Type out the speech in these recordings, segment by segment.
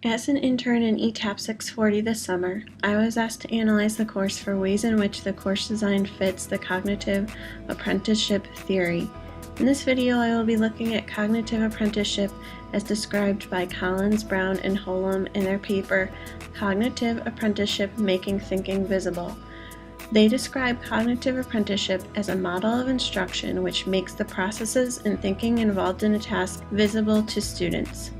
As an intern in ETAP640 this summer, I was asked to analyze the course for ways in which the course design fits the cognitive apprenticeship theory. In this video, I will be looking at cognitive apprenticeship as described by Collins, Brown, and Holm in their paper, Cognitive Apprenticeship Making Thinking Visible. They describe cognitive apprenticeship as a model of instruction which makes the processes and thinking involved in a task visible to students.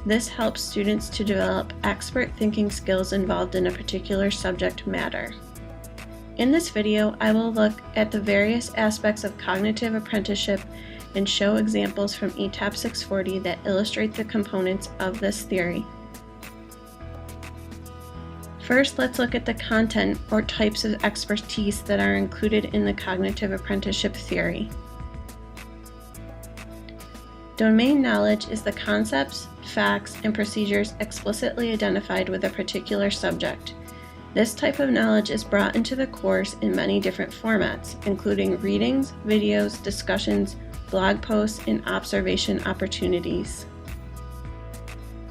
This helps students to develop expert thinking skills involved in a particular subject matter. In this video, I will look at the various aspects of cognitive apprenticeship and show examples from ETAP640 that illustrate the components of this theory. First, let's look at the content or types of expertise that are included in the cognitive apprenticeship theory. Domain knowledge is the concepts, facts, and procedures explicitly identified with a particular subject. This type of knowledge is brought into the course in many different formats, including readings, videos, discussions, blog posts, and observation opportunities.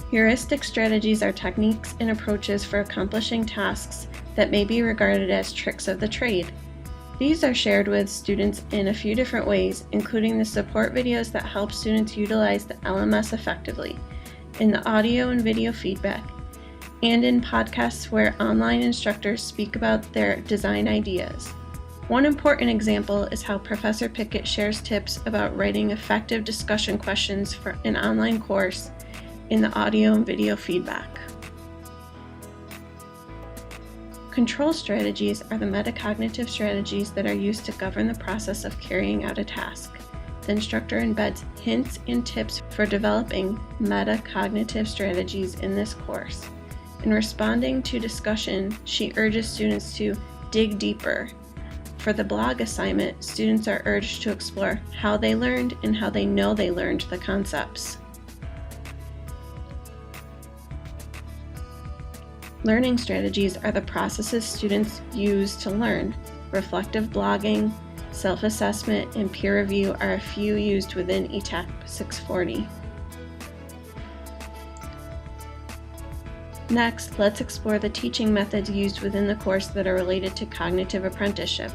Heuristic strategies are techniques and approaches for accomplishing tasks that may be regarded as tricks of the trade. These are shared with students in a few different ways, including the support videos that help students utilize the LMS effectively, in the audio and video feedback, and in podcasts where online instructors speak about their design ideas. One important example is how Professor Pickett shares tips about writing effective discussion questions for an online course in the audio and video feedback. Control strategies are the metacognitive strategies that are used to govern the process of carrying out a task. The instructor embeds hints and tips for developing metacognitive strategies in this course. In responding to discussion, she urges students to dig deeper. For the blog assignment, students are urged to explore how they learned and how they know they learned the concepts. Learning strategies are the processes students use to learn. Reflective blogging, self-assessment, and peer review are a few used within ETAP640. Next, let's explore the teaching methods used within the course that are related to cognitive apprenticeship.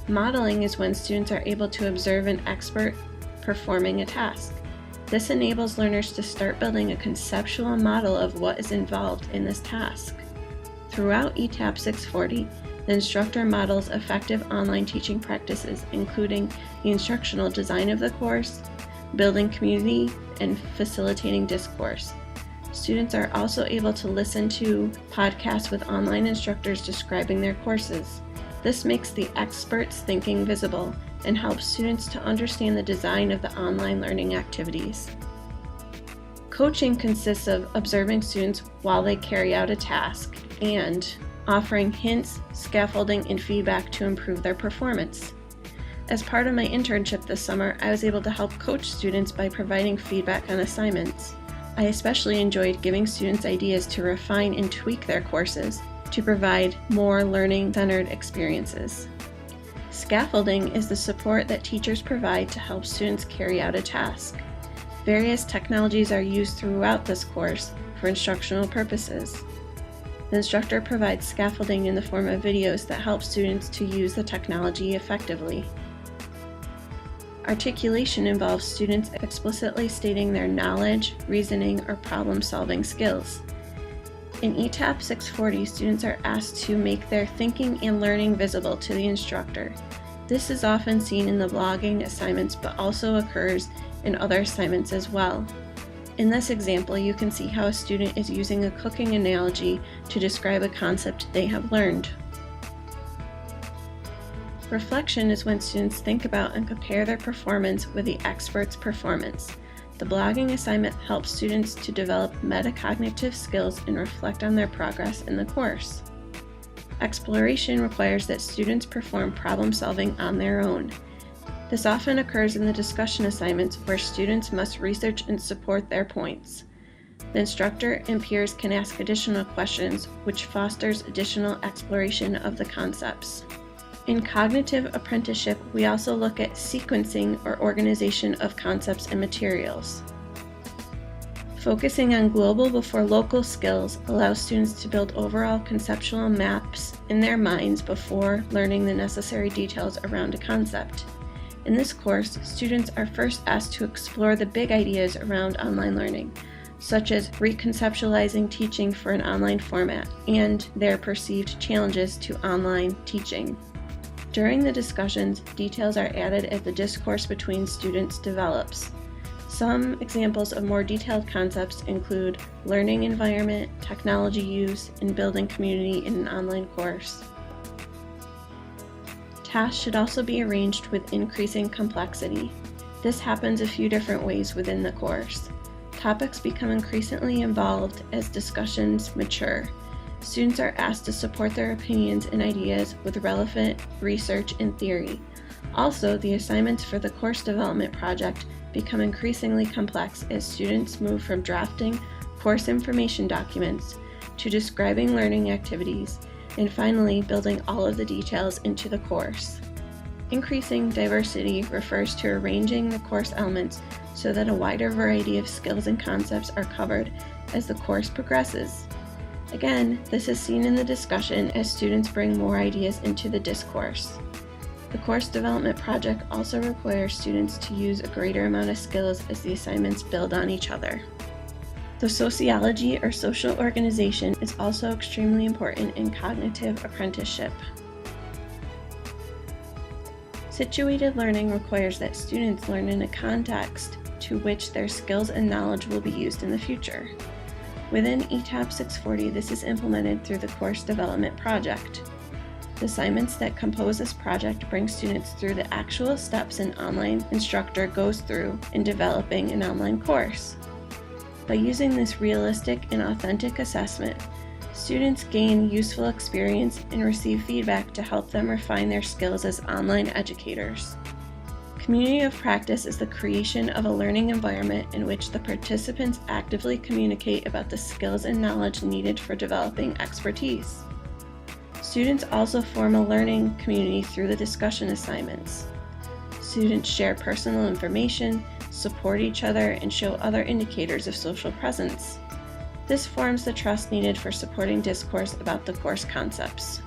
Modeling is when students are able to observe an expert performing a task. This enables learners to start building a conceptual model of what is involved in this task. Throughout ETAP640, the instructor models effective online teaching practices, including the instructional design of the course, building community, and facilitating discourse. Students are also able to listen to podcasts with online instructors describing their courses. This makes the expert's thinking visible and helps students to understand the design of the online learning activities. Coaching consists of observing students while they carry out a task and offering hints, scaffolding, and feedback to improve their performance. As part of my internship this summer, I was able to help coach students by providing feedback on assignments. I especially enjoyed giving students ideas to refine and tweak their courses to provide more learning-centered experiences. Scaffolding is the support that teachers provide to help students carry out a task. Various technologies are used throughout this course for instructional purposes. The instructor provides scaffolding in the form of videos that help students to use the technology effectively. Articulation involves students explicitly stating their knowledge, reasoning, or problem-solving skills. In ETAP640, students are asked to make their thinking and learning visible to the instructor. This is often seen in the blogging assignments, but also occurs in other assignments as well. In this example, you can see how a student is using a cooking analogy to describe a concept they have learned. Reflection is when students think about and compare their performance with the expert's performance. The blogging assignment helps students to develop metacognitive skills and reflect on their progress in the course. Exploration requires that students perform problem solving on their own. This often occurs in the discussion assignments where students must research and support their points. The instructor and peers can ask additional questions, which fosters additional exploration of the concepts. In cognitive apprenticeship, we also look at sequencing or organization of concepts and materials. Focusing on global before local skills allows students to build overall conceptual maps in their minds before learning the necessary details around a concept. In this course, students are first asked to explore the big ideas around online learning, such as reconceptualizing teaching for an online format and their perceived challenges to online teaching. During the discussions, details are added as the discourse between students develops. Some examples of more detailed concepts include learning environment, technology use, and building community in an online course. Tasks should also be arranged with increasing complexity. This happens a few different ways within the course. Topics become increasingly involved as discussions mature. Students are asked to support their opinions and ideas with relevant research and theory. Also, the assignments for the course development project become increasingly complex as students move from drafting course information documents to describing learning activities and finally building all of the details into the course. Increasing diversity refers to arranging the course elements so that a wider variety of skills and concepts are covered as the course progresses. Again, this is seen in the discussion as students bring more ideas into the discourse. The course development project also requires students to use a greater amount of skills as the assignments build on each other. The sociology or social organization is also extremely important in cognitive apprenticeship. Situated learning requires that students learn in a context to which their skills and knowledge will be used in the future. Within ETAP640, this is implemented through the course development project. The assignments that compose this project bring students through the actual steps an online instructor goes through in developing an online course. By using this realistic and authentic assessment, students gain useful experience and receive feedback to help them refine their skills as online educators. Community of practice is the creation of a learning environment in which the participants actively communicate about the skills and knowledge needed for developing expertise. Students also form a learning community through the discussion assignments. Students share personal information, support each other, and show other indicators of social presence. This forms the trust needed for supporting discourse about the course concepts.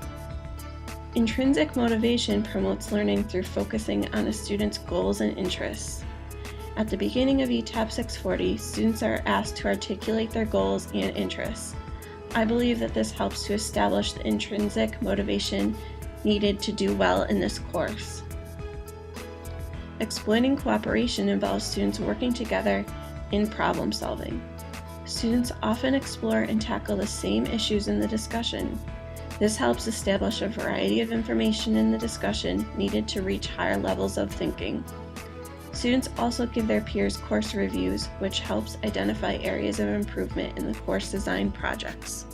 Intrinsic motivation promotes learning through focusing on a student's goals and interests. At the beginning of ETAP640, students are asked to articulate their goals and interests. I believe that this helps to establish the intrinsic motivation needed to do well in this course. Exploiting cooperation involves students working together in problem solving. Students often explore and tackle the same issues in the discussion. This helps establish a variety of information in the discussion needed to reach higher levels of thinking. Students also give their peers course reviews, which helps identify areas of improvement in the course design projects.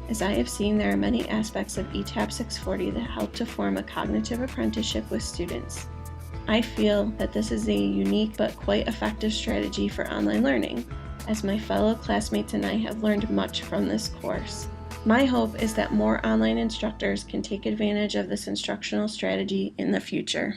As I have seen, there are many aspects of ETAP640 that help to form a cognitive apprenticeship with students. I feel that this is a unique but quite effective strategy for online learning, as my fellow classmates and I have learned much from this course. My hope is that more online instructors can take advantage of this instructional strategy in the future.